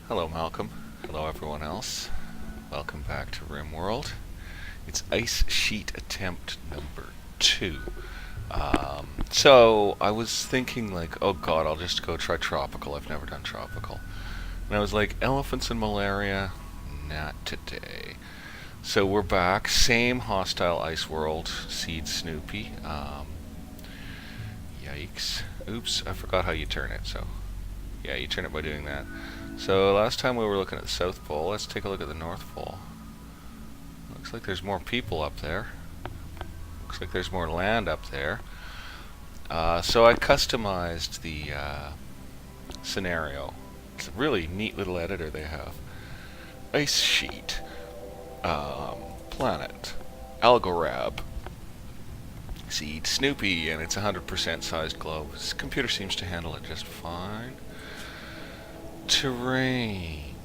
Hello, Malcolm. Hello, everyone else. Welcome back to RimWorld. It's ice sheet attempt number 2. So I was thinking like, oh god, I'll just go try tropical. I've never done tropical. And I was like, elephants and malaria, not today. So we're back, same hostile ice world, Seed Snoopy. Yikes. Oops, I forgot how you turn it, so yeah, you turn it by doing that. So last time we were looking at the South Pole, let's take a look at the North Pole. Looks like there's more people up there. Looks like there's more land up there. So I customized the scenario. It's a really neat little editor they have. Ice sheet. Planet. Algorab. Seed Snoopy, and it's 100% sized globe. This computer seems to handle it just fine. Terrain.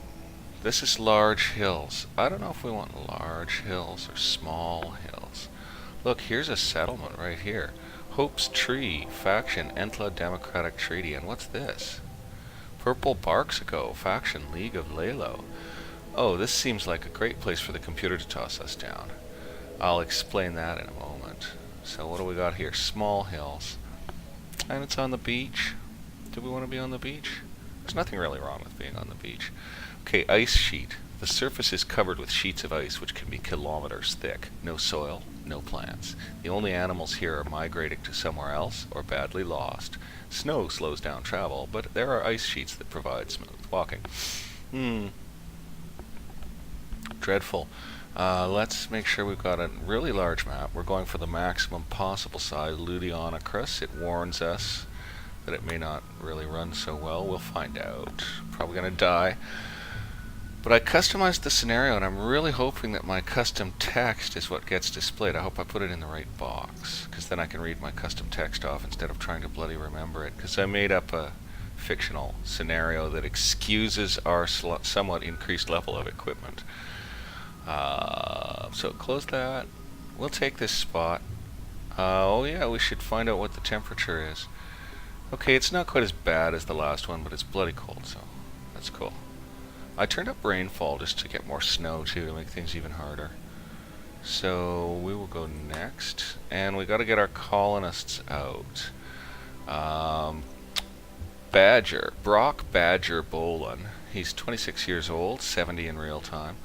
This is large hills. I don't know if we want large hills or small hills. Look, here's a settlement right here. Hope's Tree, faction, Entla Democratic Treaty. And what's this? Purple Barksico, faction, League of Lalo. Oh, this seems like a great place for the computer to toss us down. I'll explain that in a moment. So what do we got here? Small hills. And it's on the beach. Do we want to be on the beach? There's nothing really wrong with being on the beach. Okay, ice sheet. The surface is covered with sheets of ice which can be kilometers thick. No soil, no plants. The only animals here are migrating to somewhere else or badly lost. Snow slows down travel, but there are ice sheets that provide smooth walking. Dreadful. Let's make sure we've got a really large map. We're going for the maximum possible size Ludionocrus. It warns us that it may not really run so well. We'll find out. Probably going to die. But I customized the scenario, and I'm really hoping that my custom text is what gets displayed. I hope I put it in the right box, because then I can read my custom text off instead of trying to bloody remember it, because I made up a fictional scenario that excuses our somewhat increased level of equipment. So close that. We'll take this spot. Oh yeah, we should find out what the temperature is. Okay, it's not quite as bad as the last one, but it's bloody cold, so that's cool. I turned up rainfall just to get more snow too, to make things even harder. So we will go next, and we got to get our colonists out. Badger, Brock Badger Bolin. He's 26 years old, 70 in real time.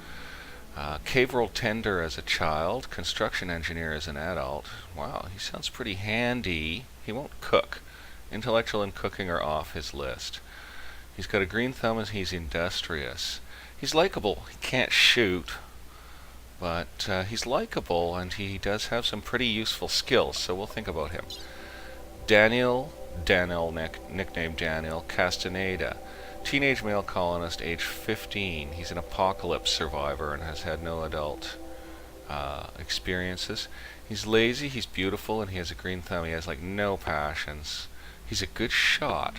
Cave roll tender as a child, construction engineer as an adult. Wow, he sounds pretty handy. He won't cook. Intellectual and cooking are off his list. He's got a green thumb and he's industrious. He's likable. He can't shoot, but he's likable and he does have some pretty useful skills, so we'll think about him. Daniel, nicknamed Daniel, Castaneda. Teenage male colonist, age 15. He's an apocalypse survivor and has had no adult experiences. He's lazy, he's beautiful, and he has a green thumb. He has like no passions. He's a good shot.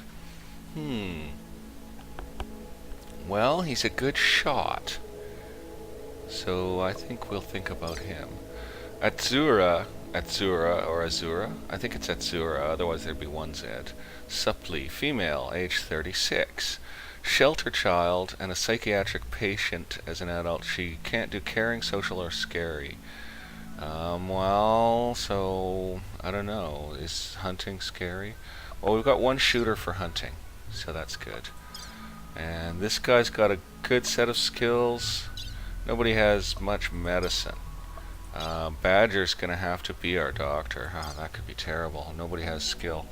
Well, he's a good shot. So I think we'll think about him. Atzura, or Azura. I think it's Atzura, otherwise there'd be one Z. Supply, female, age 36. Shelter child and a psychiatric patient as an adult. She can't do caring, social, or scary. Well, so I don't know. Is hunting scary? Well, we've got one shooter for hunting, so that's good. And this guy's got a good set of skills. Nobody has much medicine. Badger's gonna have to be our doctor. Oh, that could be terrible. Nobody has skill.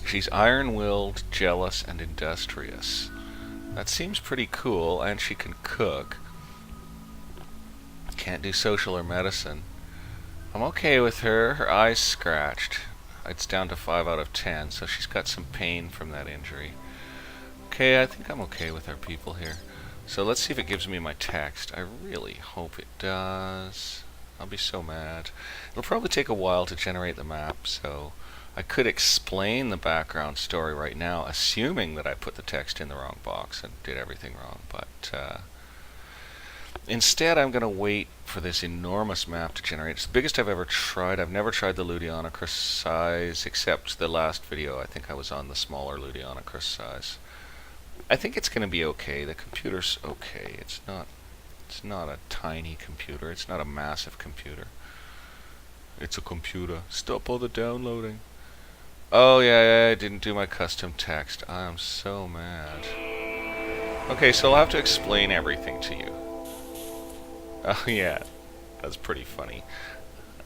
She's iron-willed, jealous, and industrious. That seems pretty cool, and she can cook. Can't do social or medicine. I'm okay with her. Her eye's scratched. It's down to 5 out of 10, so she's got some pain from that injury. Okay, I think I'm okay with our people here. So let's see if it gives me my text. I really hope it does. I'll be so mad. It'll probably take a while to generate the map, so I could explain the background story right now, assuming that I put the text in the wrong box and did everything wrong, but Instead, I'm going to wait for this enormous map to generate. It's the biggest I've ever tried. I've never tried the Ludionicrus size, except the last video. I think I was on the smaller Ludionicrus size. I think it's going to be okay. The computer's okay. It's not a tiny computer. It's not a massive computer. It's a computer. Stop all the downloading. Oh yeah, I didn't do my custom text. I'm so mad. Okay, so I'll have to explain everything to you. Oh yeah, that's pretty funny.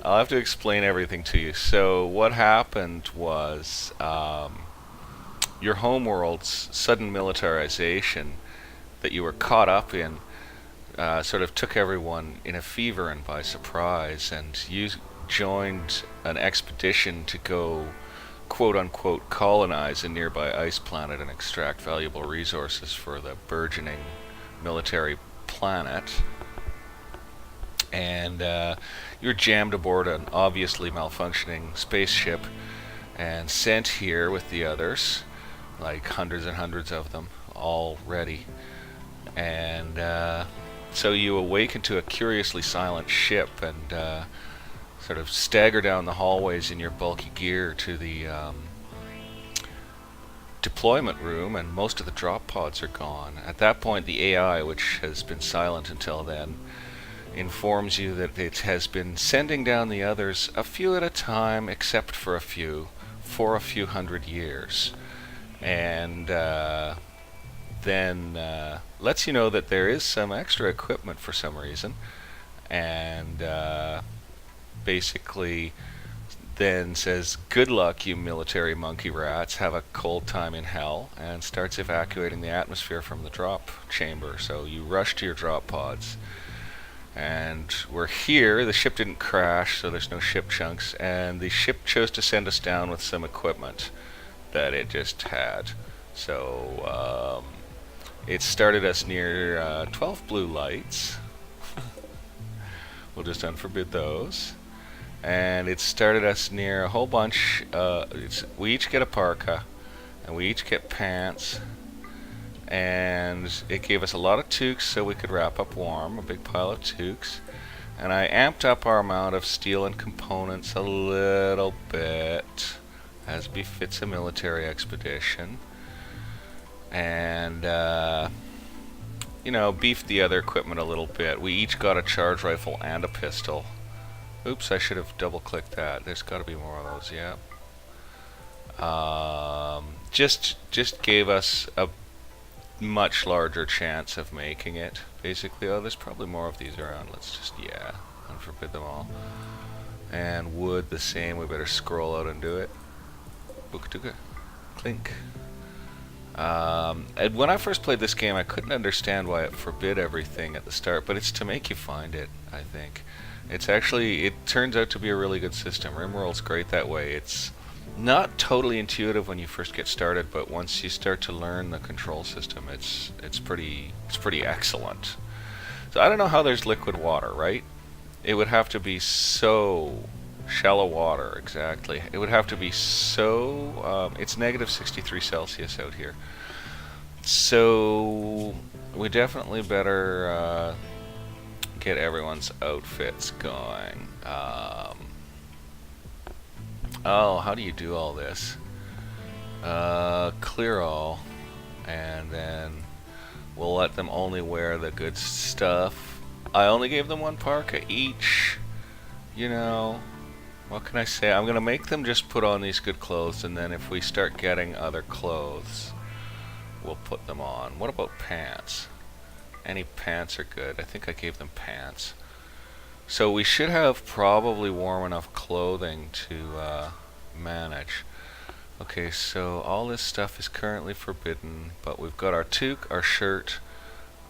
I'll have to explain everything to you. So what happened was your homeworld's sudden militarization that you were caught up in sort of took everyone in a fever and by surprise, and you joined an expedition to go quote-unquote colonize a nearby ice planet and extract valuable resources for the burgeoning military planet. And you were jammed aboard an obviously malfunctioning spaceship and sent here with the others, like hundreds and hundreds of them, all ready. And so you awaken to a curiously silent ship and sort of stagger down the hallways in your bulky gear to the deployment room, and most of the drop pods are gone. At that point, the AI, which has been silent until then, informs you that it has been sending down the others a few at a time, except for a few hundred years. And then lets you know that there is some extra equipment for some reason, and basically then says, good luck, you military monkey rats, have a cold time in hell, and starts evacuating the atmosphere from the drop chamber. So you rush to your drop pods, and we're here. The ship didn't crash, so there's no ship chunks, and the ship chose to send us down with some equipment that it just had. So it started us near 12 blue lights. We'll just unforbid those. And it started us near a whole bunch. We each get a parka, and we each get pants, and it gave us a lot of toques so we could wrap up warm, a big pile of toques. And I amped up our amount of steel and components a little bit, as befits a military expedition, and beefed the other equipment a little bit. We each got a charge rifle and a pistol. Oops, I should have double-clicked that. There's got to be more of those, yeah. Just gave us a much larger chance of making it, basically. Oh, there's probably more of these around. Let's just, unforbid them all. And wood, the same. We better scroll out and do it. Book-tuka. Clink. And when I first played this game, I couldn't understand why it forbid everything at the start, but it's to make you find it, I think. It turns out to be a really good system. RimWorld's great that way. It's not totally intuitive when you first get started, but once you start to learn the control system, it's pretty excellent. So I don't know how there's liquid water, right? It would have to be so shallow water, exactly. It would have to be so it's negative 63 Celsius out here. So we definitely better get everyone's outfits going. Oh, how do you do all this? Clear all, and then we'll let them only wear the good stuff. I only gave them one parka each. What can I say? I'm gonna make them just put on these good clothes, and then if we start getting other clothes, we'll put them on. What about pants? Any pants are good. I think I gave them pants. So we should have probably warm enough clothing to manage. Okay, so all this stuff is currently forbidden, but we've got our toque, our shirt,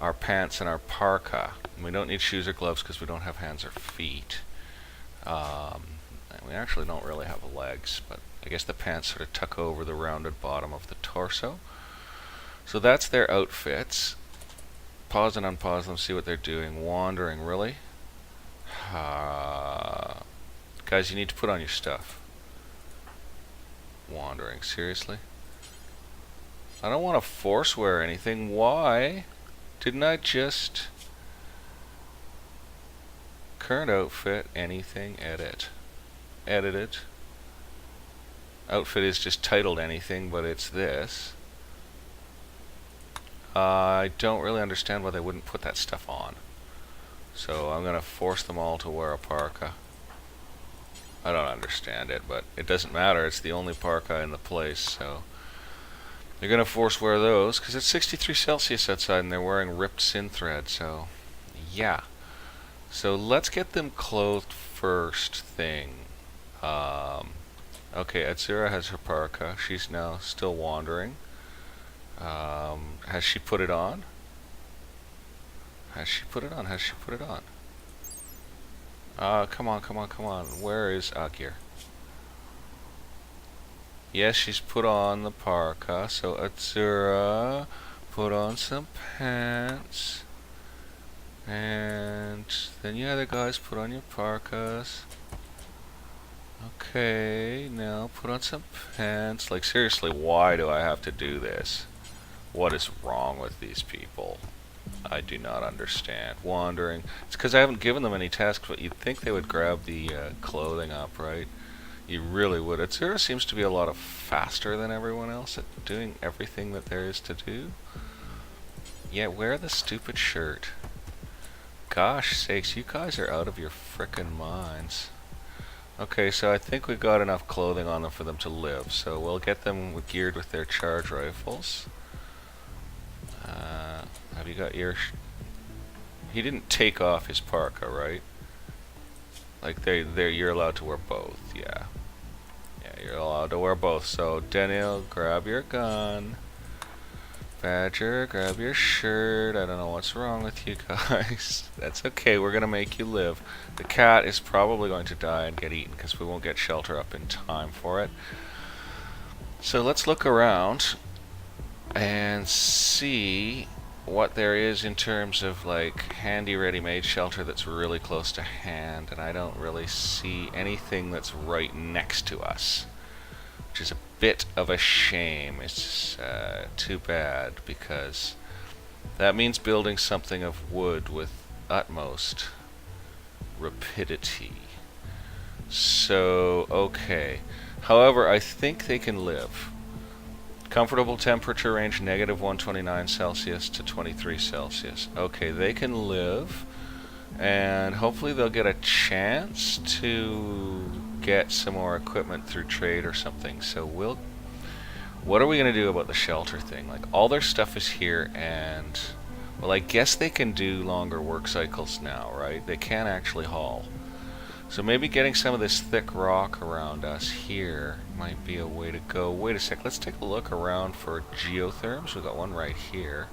our pants, and our parka. And we don't need shoes or gloves because we don't have hands or feet. And we actually don't really have legs, but I guess the pants sort of tuck over the rounded bottom of the torso. So that's their outfits. Pause and unpause them, see what they're doing. Wandering, really? Guys, you need to put on your stuff. Wandering, seriously? I don't want to force wear anything. Why didn't I just Current outfit, anything, edit. Edited. Outfit is just titled anything, but it's this. I don't really understand why they wouldn't put that stuff on. So I'm gonna force them all to wear a parka. I don't understand it, but it doesn't matter. It's the only parka in the place, so they're gonna force wear those because it's 63 Celsius outside and they're wearing ripped synthread. So yeah. So let's get them clothed first thing. Okay, Atsura has her parka. She's now still wandering. Has she put it on? Has she put it on? Has she put it on? Come on, come on, come on. Where is Akir? Yes, she's put on the parka. So Atsura, put on some pants. And then you other guys put on your parkas. Okay, now put on some pants. Like seriously, why do I have to do this? What is wrong with these people? I do not understand. Wandering. It's because I haven't given them any tasks, but you'd think they would grab the clothing up, right? You really would. Atsura seems to be a lot faster than everyone else at doing everything that there is to do. Yeah, wear the stupid shirt. Gosh sakes, you guys are out of your frickin' minds. Okay, so I think we've got enough clothing on them for them to live, so we'll get them geared with their charge rifles. Have you got your... He didn't take off his parka, right? Like, you're allowed to wear both, yeah. Yeah, you're allowed to wear both, so Daniel, grab your gun. Badger, grab your shirt. I don't know what's wrong with you guys. That's okay, we're gonna make you live. The cat is probably going to die and get eaten because we won't get shelter up in time for it. So let's look around and see what there is in terms of like handy ready-made shelter that's really close to hand, and I don't really see anything that's right next to us, which is a bit of a shame. It's too bad because that means building something of wood with utmost rapidity. So okay, however, I think they can live. Comfortable temperature range -129 Celsius to 23 Celsius. Okay, they can live, and hopefully they'll get a chance to get some more equipment through trade or something. So what are we going to do about the shelter thing? Like, all their stuff is here, and well, I guess they can do longer work cycles now, right? They can actually haul. So maybe getting some of this thick rock around us here might be a way to go. Wait a sec, let's take a look around for geotherms. We've got one right here.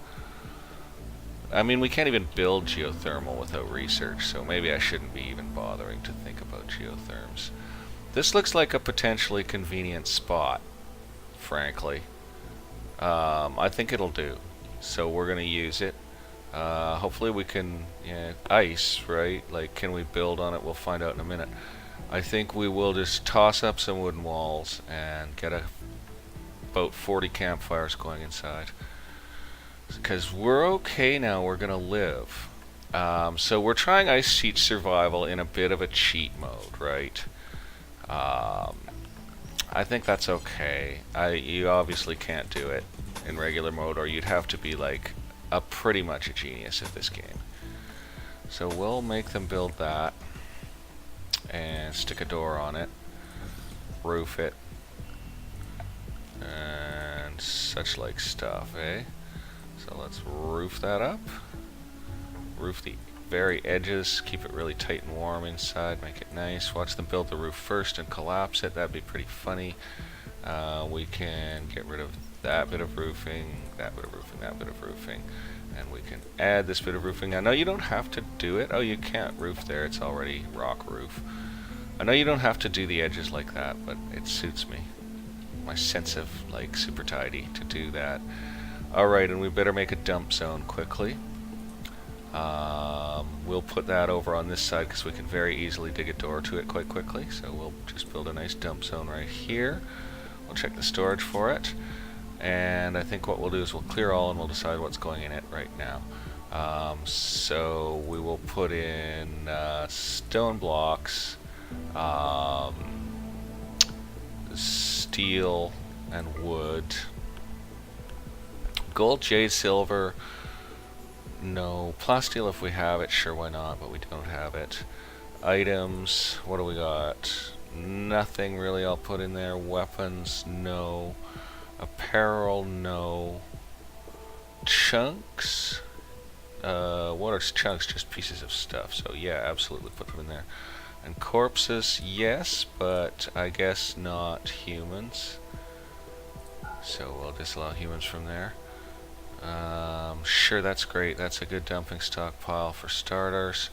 I mean, we can't even build geothermal without research, so maybe I shouldn't be even bothering to think about geotherms. This looks like a potentially convenient spot, frankly. I think it'll do. So we're going to use it. Hopefully we can, ice, right? Like, can we build on it? We'll find out in a minute. I think we will just toss up some wooden walls and get about 40 campfires going inside. Because we're okay now, we're going to live. So we're trying Ice Sheet Survival in a bit of a cheat mode, right? I think that's okay. You obviously can't do it in regular mode, or you'd have to be like pretty much a genius at this game. So we'll make them build that and stick a door on it, roof it, and such like stuff, eh? So let's roof that up, roof the very edges, keep it really tight and warm inside, make it nice. Watch them build the roof first and collapse it. That'd be pretty funny. We can get rid of that bit of roofing, that bit of roofing, that bit of roofing, and we can add this bit of roofing. Now, no, you don't have to do it. Oh, you can't roof there, it's already rock roof. I know you don't have to do the edges like that, but it suits me, my sense of like super tidy, to do that. Alright, and we better make a dump zone quickly. We'll put that over on this side because we can very easily dig a door to it quite quickly, so we'll just build a nice dump zone right here. We'll check the storage for it, and I think what we'll do is we'll clear all and we'll decide what's going in it right now. So we will put in stone blocks, um, steel and wood, gold, jade, silver. No, plasteel if we have it, sure, why not, but we don't have it. Items, what do we got? Nothing really I'll put in there. Weapons, no. Apparel, no. Chunks? What are chunks? Just pieces of stuff. So yeah, absolutely put them in there. And corpses, yes, but I guess not humans. So we'll disallow humans from there. Sure, that's great. That's a good dumping stockpile for starters.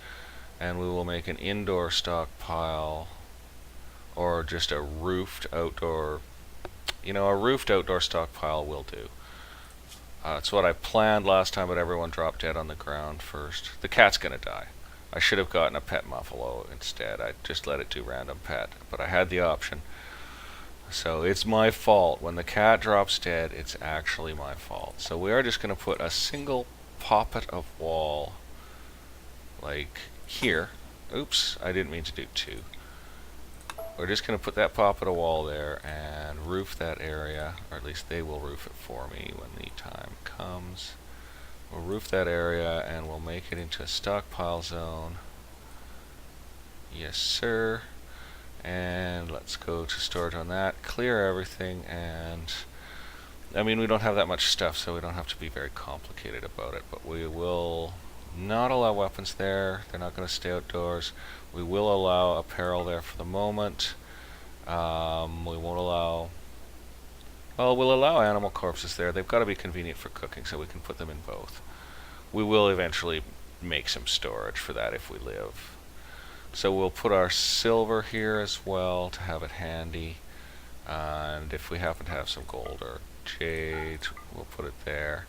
And we will make an indoor stockpile, or just a roofed outdoor, a roofed outdoor stockpile will do. It's what I planned last time, but everyone dropped dead on the ground first. The cat's gonna die. I should have gotten a pet buffalo instead. I just let it do random pet, but I had the option. So it's my fault. When the cat drops dead, it's actually my fault. So we are just gonna put a single poppet of wall, like here. Oops, I didn't mean to do two. We're just going to put that poppet of wall there and roof that area, or at least they will roof it for me when the time comes. We'll roof that area and we'll make it into a stockpile zone. Yes, sir. And let's go to storage on that, clear everything, and I mean, we don't have that much stuff, so we don't have to be very complicated about it, but we will not allow weapons there. They're not going to stay outdoors. We will allow apparel there for the moment. We won't allow... Well, we'll allow animal corpses there. They've got to be convenient for cooking, so we can put them in both. We will eventually make some storage for that if we live. So we'll put our silver here as well to have it handy. And if we happen to have some gold or jade, we'll put it there.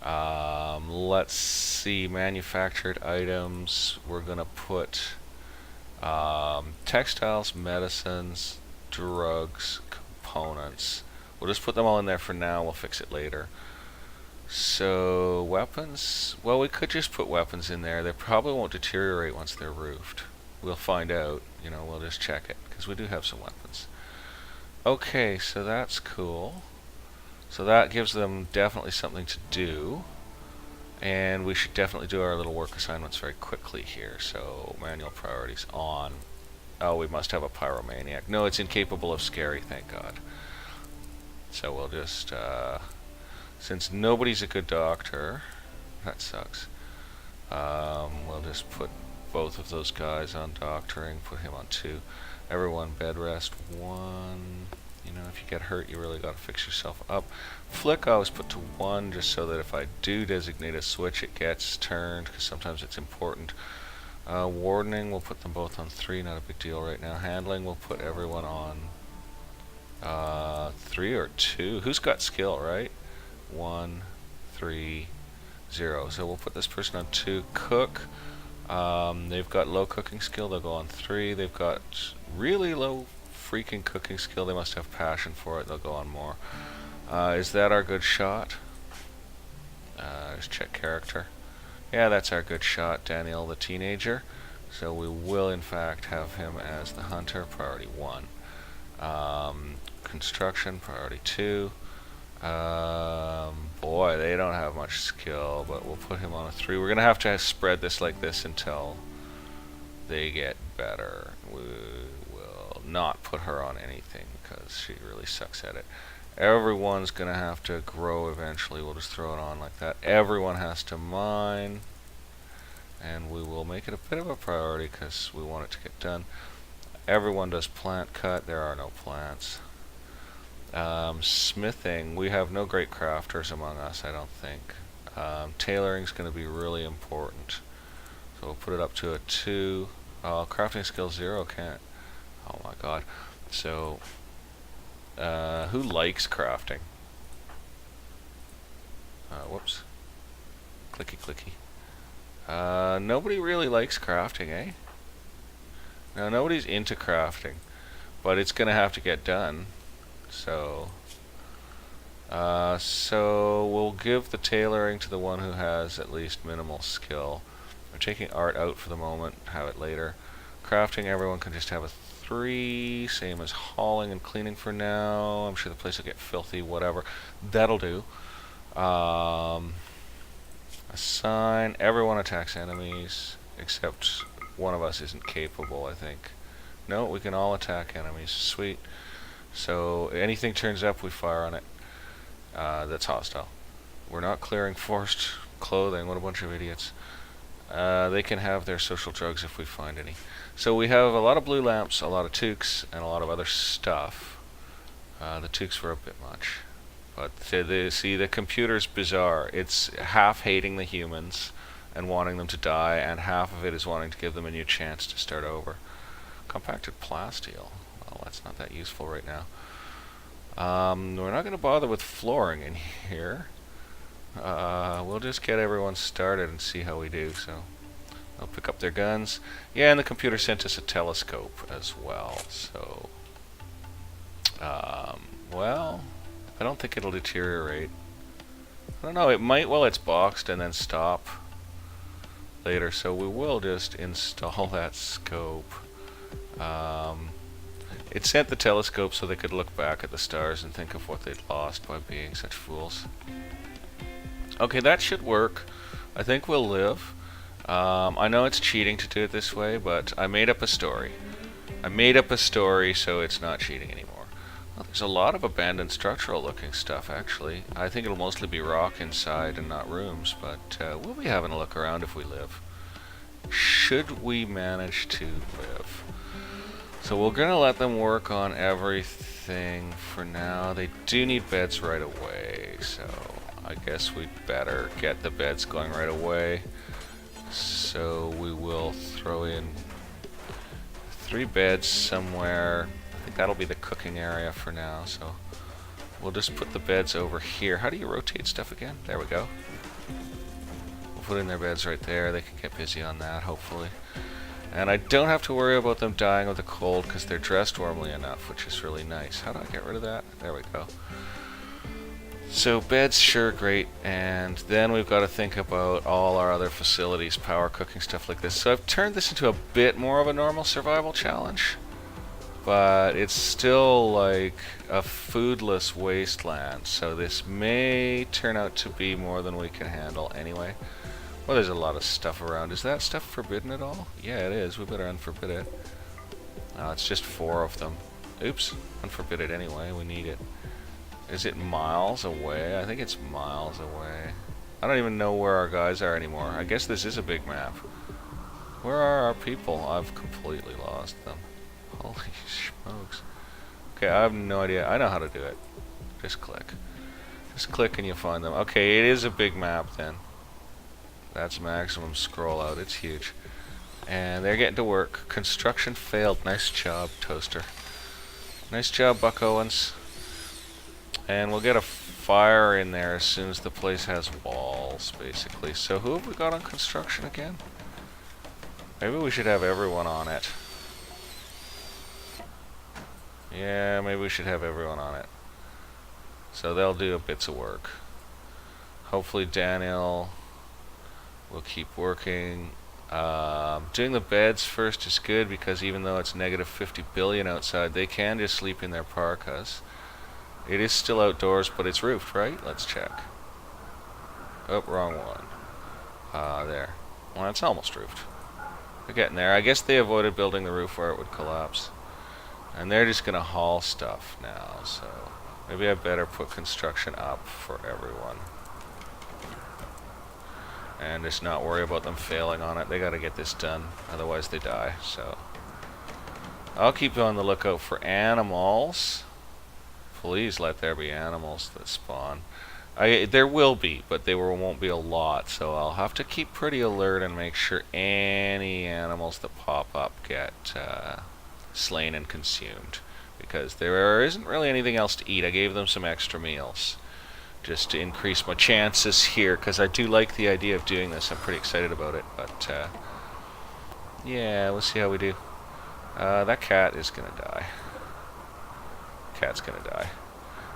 Let's see, manufactured items. We're going to put textiles, medicines, drugs, components. We'll just put them all in there for now. We'll fix it later. So weapons, well, we could just put weapons in there. They probably won't deteriorate once they're roofed. We'll find out. We'll just check it because we do have some weapons. Okay, so that's cool. So that gives them definitely something to do. And we should definitely do our little work assignments very quickly here. So manual priorities on. Oh, we must have a pyromaniac. No, it's incapable of scary, thank God. So we'll just, since nobody's a good doctor, that sucks. We'll just put both of those guys on doctoring, put him on 2. Everyone bed rest 1. If you get hurt, you really got to fix yourself up. Flick I always put to 1, just so that if I do designate a switch, it gets turned, because sometimes it's important. Wardening, we'll put them both on 3, not a big deal right now. Handling, we'll put everyone on 3 or 2. Who's got skill, right? 1, 3, 0. So we'll put this person on 2. Cook, they've got low cooking skill, they'll go on 3. They've got really low freaking cooking skill, they must have passion for it, they'll go on more. Is that our good shot? Just check character. Yeah, that's our good shot, Daniel the teenager. So we will in fact have him as the hunter, priority 1. Construction, priority 2. Boy, they don't have much skill, but we'll put him on a 3. We're gonna have to spread this like this until they get better. We will not put her on anything because she really sucks at it. Everyone's gonna have to grow eventually. We'll just throw it on like that. Everyone has to mine, and we will make it a bit of a priority because we want it to get done. Everyone does plant cut. There are no plants. Smithing, we have no great crafters among us, I don't think. Tailoring's going to be really important, so we'll put it up to a 2. Crafting skill 0 can't. Oh my god. So who likes crafting? Whoops. Clicky clicky. Nobody really likes crafting, eh? No, nobody's into crafting, but it's gonna have to get done. So So we'll give the tailoring to the one who has at least minimal skill. We're taking art out for the moment, have it later. Crafting, everyone can just have a 3, same as hauling and cleaning for now. I'm sure the place will get filthy, whatever. That'll do. Assign, everyone attacks enemies, except one of us isn't capable, I think. No, we can all attack enemies. Sweet. So anything turns up, we fire on it. That's hostile. We're not clearing forced clothing. What a bunch of idiots. They can have their social drugs if we find any. So we have a lot of blue lamps, a lot of toques, and a lot of other stuff. The toques were a bit much. But see, the computer's bizarre. It's half hating the humans and wanting them to die, and half of it is wanting to give them a new chance to start over. Compacted plasteel. Well, that's not that useful right now. We're not going to bother with flooring in here. We'll just get everyone started and see how we do. So they'll pick up their guns. Yeah, and the computer sent us a telescope as well. So, well, I don't think it'll deteriorate. I don't know, it might while it's boxed and then stop later. So we will just install that scope. It sent the telescope so they could look back at the stars and think of what they'd lost by being such fools. Okay, that should work. I think we'll live. I know it's cheating to do it this way, but I made up a story. I made up a story so it's not cheating anymore. Well, there's a lot of abandoned structural looking stuff, actually. I think it'll mostly be rock inside and not rooms, but we'll be having a look around if we live. Should we manage to live? So we're going to let them work on everything for now. They do need beds right away, so I guess we'd better get the beds going right away. So we will throw in 3 beds somewhere. I think that'll be the cooking area for now, so we'll just put the beds over here. How do you rotate stuff again? There we go. We'll put in their beds right there. They can get busy on that, hopefully. And I don't have to worry about them dying of the cold because they're dressed warmly enough, which is really nice. How do I get rid of that? There we go. So beds, sure, great. And then we've got to think about all our other facilities, power, cooking, stuff like this. So I've turned this into a bit more of a normal survival challenge. But it's still like a foodless wasteland. So this may turn out to be more than we can handle anyway. Well, there's a lot of stuff around. Is that stuff forbidden at all? Yeah, it is. We better unforbid it. No, it's just 4 of them. Oops. Unforbid it anyway. We need it. Is it miles away? I think it's miles away. I don't even know where our guys are anymore. I guess this is a big map. Where are our people? I've completely lost them. Holy smokes. Okay, I have no idea. I know how to do it. Just click. Just click and you find them. Okay, it is a big map then. That's maximum scroll out. It's huge. And they're getting to work. Construction failed. Nice job, Toaster. Nice job, Buck Owens. And we'll get a fire in there as soon as the place has walls, basically. So who have we got on construction again? Maybe we should have everyone on it. Yeah, maybe we should have everyone on it. So they'll do bits of work. Hopefully Daniel will keep working. Doing the beds first is good because even though it's negative 50 billion outside, they can just sleep in their parkas. It is still outdoors, but it's roofed, right? Let's check. Oh, wrong one. There. Well, it's almost roofed. They're getting there. I guess they avoided building the roof where it would collapse. And they're just going to haul stuff now, so maybe I better put construction up for everyone. And just not worry about them failing on it. They got to get this done, otherwise they die. So I'll keep on the lookout for animals. Please let there be animals that spawn. There will be, but won't be a lot. So I'll have to keep pretty alert and make sure any animals that pop up get slain and consumed, because there isn't really anything else to eat. I gave them some extra meals just to increase my chances here, because I do like the idea of doing this. I'm pretty excited about it, but yeah, we'll see how we do. That cat is gonna die. Cat's gonna die.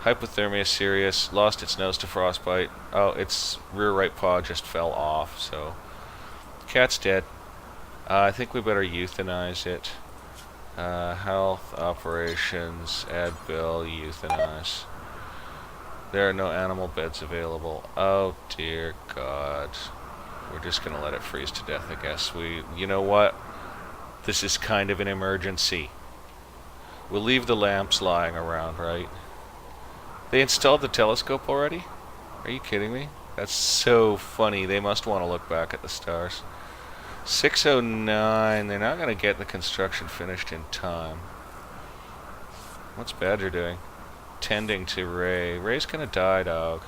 Hypothermia serious. Lost its nose to frostbite. Oh, its rear right paw just fell off, so cat's dead. I think we better euthanize it. Health, operations, add bill, euthanize. There are no animal beds available. Oh dear God. We're just gonna let it freeze to death, I guess. You know what? This is kind of an emergency. We'll leave the lamps lying around, right? They installed the telescope already? Are you kidding me? That's so funny. They must want to look back at the stars. 6:09. They're not going to get the construction finished in time. What's Badger doing? Tending to Ray. Ray's going to die, dog.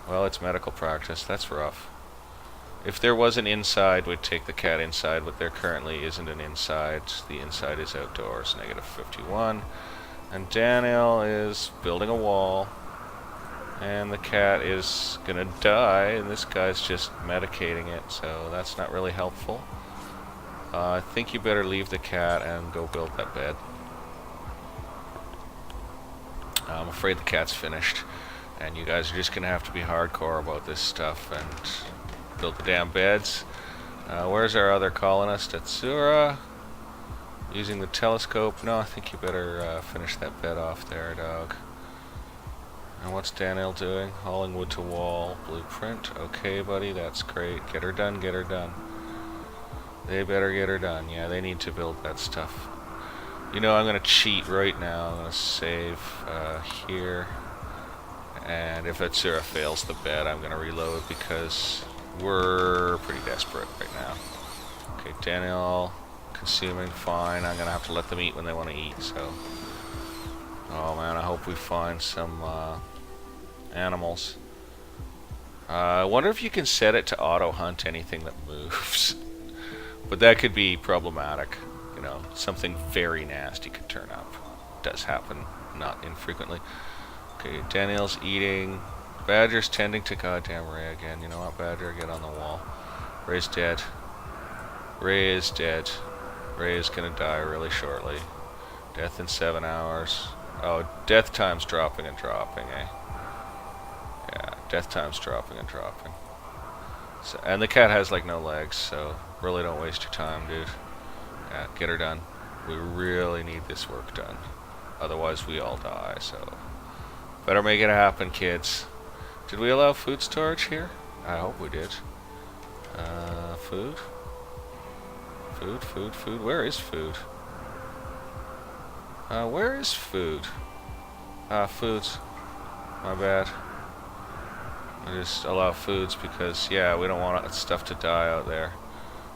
Well, it's medical practice. That's rough. If there was an inside, we'd take the cat inside, but there currently isn't an inside. The inside is outdoors, -51. And Daniel is building a wall. And the cat is gonna die, and this guy's just medicating it, so that's not really helpful. I think you better leave the cat and go build that bed. I'm afraid the cat's finished, and you guys are just gonna have to be hardcore about this stuff and build the damn beds. Where's our other colonist? Atsura. Using the telescope. No, I think you better finish that bed off there, dog. And what's Daniel doing? Hauling wood to wall. Blueprint. Okay, buddy, that's great. Get her done, get her done. They better get her done. Yeah, they need to build that stuff. You know, I'm going to cheat right now. I'm going to save here. And if Atsura fails the bed, I'm going to reload because we're pretty desperate right now. Okay, Daniel, consuming, fine. I'm going to have to let them eat when they want to eat, so... Oh man, I hope we find some animals. I wonder if you can set it to auto-hunt anything that moves. But that could be problematic. You know, something very nasty could turn up. Does happen, not infrequently. Okay, Daniel's eating. Badger's tending to goddamn Ray again. You know what, Badger? Get on the wall. Ray's dead. Ray is dead. Ray is gonna die really shortly. Death in 7 hours. Oh, death time's dropping and dropping, eh? Yeah, death time's dropping and dropping. So, and the cat has like no legs, so really don't waste your time, dude. Yeah, get her done. We really need this work done. Otherwise we all die, so... Better make it happen, kids. Did we allow food storage here? I hope we did. Food? Food, food, food. Where is food? Where is food? Foods. My bad. I just allow foods because, yeah, we don't want stuff to die out there.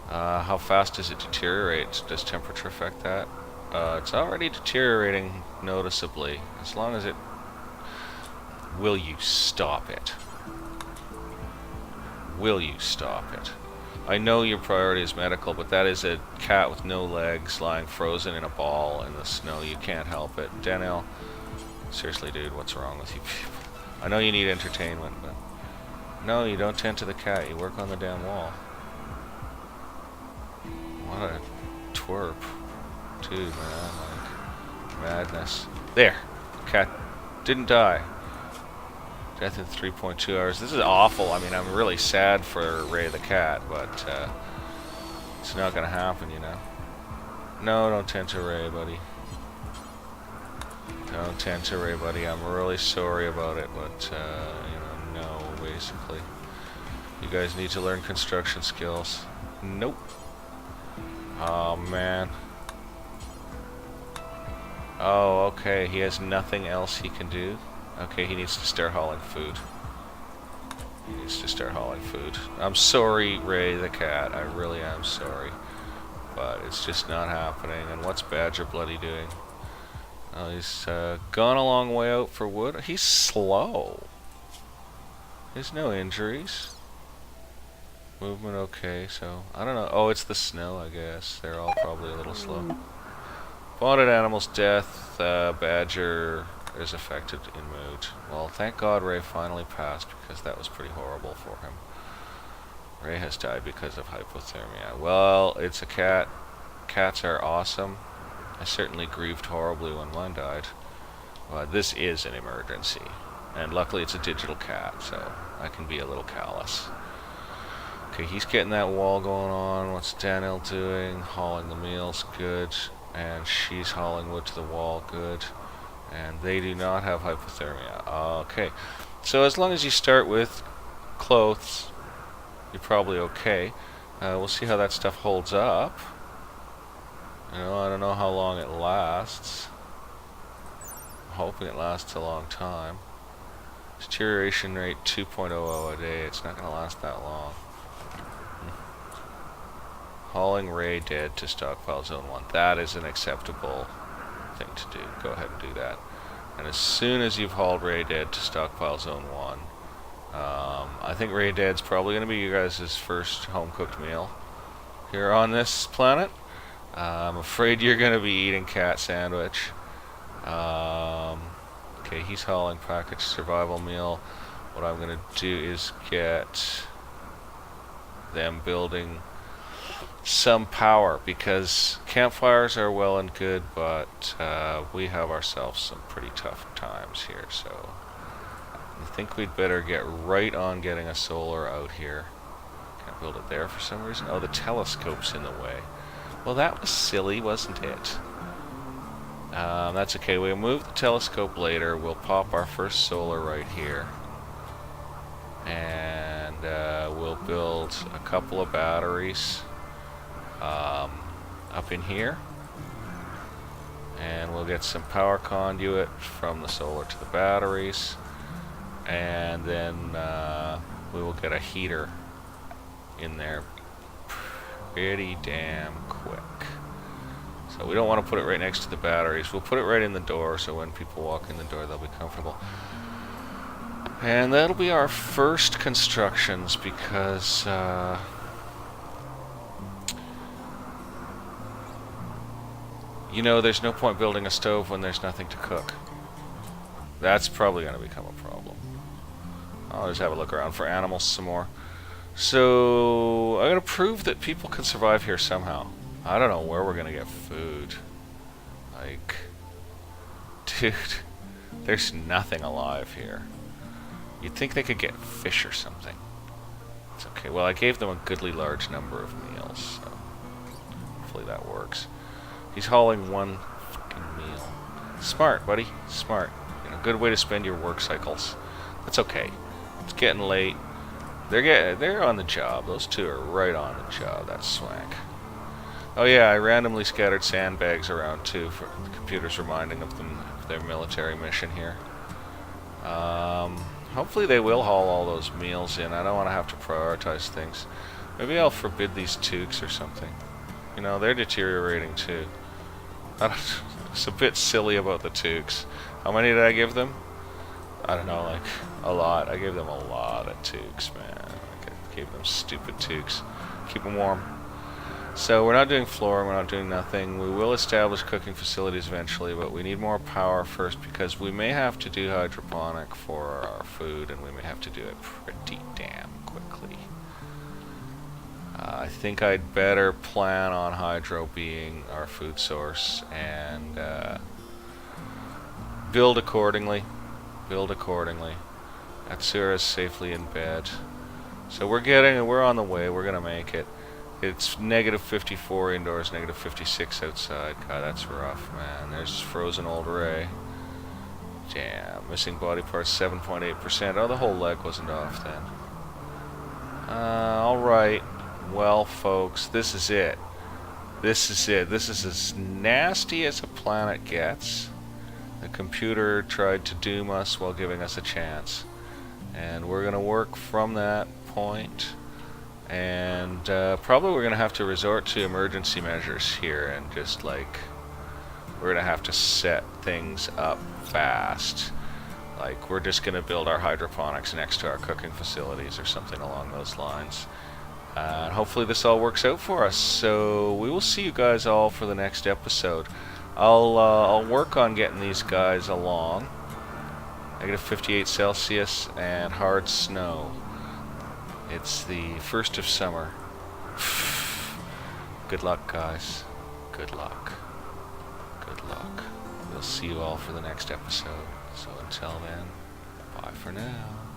How fast does it deteriorate? Does temperature affect that? It's already deteriorating noticeably. As long as it... Will you stop it? Will you stop it? I know your priority is medical, but that is a cat with no legs lying frozen in a ball in the snow. You can't help it. Daniel, seriously, dude, what's wrong with you people? I know you need entertainment, but... No, you don't tend to the cat. You work on the damn wall. What a twerp. Dude, man, like... Madness. There! Cat didn't die. Death in 3.2 hours. This is awful. I mean, I'm really sad for Ray the cat, but it's not gonna happen, you know. No, don't tend to Ray, buddy. Don't tend to Ray, buddy. I'm really sorry about it, but you know, no, basically. You guys need to learn construction skills. Nope. Oh man. Oh, okay. He has nothing else he can do. Okay, he needs to start hauling food. He needs to start hauling food. I'm sorry, Ray the cat. I really am sorry. But it's just not happening. And what's Badger bloody doing? Oh, he's gone a long way out for wood. He's slow. There's no injuries. Movement okay, so... I don't know. Oh, it's the snow, I guess. They're all probably a little slow. Bonded animal's death. Badger... is affected in mood. Well, thank God Ray finally passed because that was pretty horrible for him. Ray has died because of hypothermia. Well, it's a cat. Cats are awesome. I certainly grieved horribly when mine died. But this is an emergency. And luckily it's a digital cat, so I can be a little callous. Okay, he's getting that wall going on. What's Daniel doing? Hauling the meals, good. And she's hauling wood to the wall, good. And they do not have hypothermia. Okay, so as long as you start with clothes, you're probably okay. We'll see how that stuff holds up. I don't know how long it lasts. I'm hoping it lasts a long time. Deterioration rate 2.00 a day. It's not going to last that long. Hauling Ray dead to stockpile zone 1. That is an acceptable thing to do. Go ahead and do that. And as soon as you've hauled Ray dead to stockpile zone 1, I think Ray dead's probably going to be you guys' first home-cooked meal here on this planet. I'm afraid you're going to be eating cat sandwich. Okay, he's hauling packaged survival meal. What I'm going to do is get them building some power, because campfires are well and good, but we have ourselves some pretty tough times here, so I think we'd better get right on getting a solar out here. Can't build it there for some reason. Oh, the telescope's in the way. Well, that was silly, wasn't it? That's okay. We'll move the telescope later. We'll pop our first solar right here. And we'll build a couple of batteries up in here. And we'll get some power conduit from the solar to the batteries. And then we will get a heater in there pretty damn quick. So we don't want to put it right next to the batteries. We'll put it right in the door, so when people walk in the door, they'll be comfortable. And that'll be our first constructions, because you know, there's no point building a stove when there's nothing to cook. That's probably going to become a problem. I'll just have a look around for animals some more. So I'm going to prove that people can survive here somehow. I don't know where we're going to get food. Like, dude, there's nothing alive here. You'd think they could get fish or something. It's okay. Well, I gave them a goodly large number of meals, so hopefully that works. He's hauling one fucking meal. Smart, buddy. Smart. You know, good way to spend your work cycles. That's okay. It's getting late. They're on the job. Those two are right on the job. That's swank. Oh yeah, I randomly scattered sandbags around too, for the computers reminding of them of their military mission here. Hopefully they will haul all those meals in. I don't want to have to prioritize things. Maybe I'll forbid these toques or something. You know, they're deteriorating too. It's a bit silly about the toques. How many did I give them? I don't know, like a lot. I gave them a lot of toques, man. I gave them stupid toques. Keep them warm. So we're not doing flooring, we're not doing nothing. We will establish cooking facilities eventually, but we need more power first, because we may have to do hydroponic for our food, and we may have to do it pretty damn quickly. I think I'd better plan on hydro being our food source, and build accordingly. Build accordingly. Atsura's safely in bed. So we're on the way, we're gonna make it. It's negative 54 indoors, negative 56 outside. God, that's rough, man. There's frozen old Ray. Damn, missing body parts 7.8%. Oh, the whole leg wasn't off then. Alright. Well, folks, this is it. This is it. This is as nasty as a planet gets. The computer tried to doom us while giving us a chance. And we're going to work from that point. And probably we're going to have to resort to emergency measures here, and just like, we're going to have to set things up fast. Like, we're just going to build our hydroponics next to our cooking facilities or something along those lines. And hopefully this all works out for us. So we will see you guys all for the next episode. I'll work on getting these guys along. Negative 58 Celsius and hard snow. It's the 1st of summer. Good luck, guys. Good luck. Good luck. we'll see you all for the next episode. So until then, bye for now.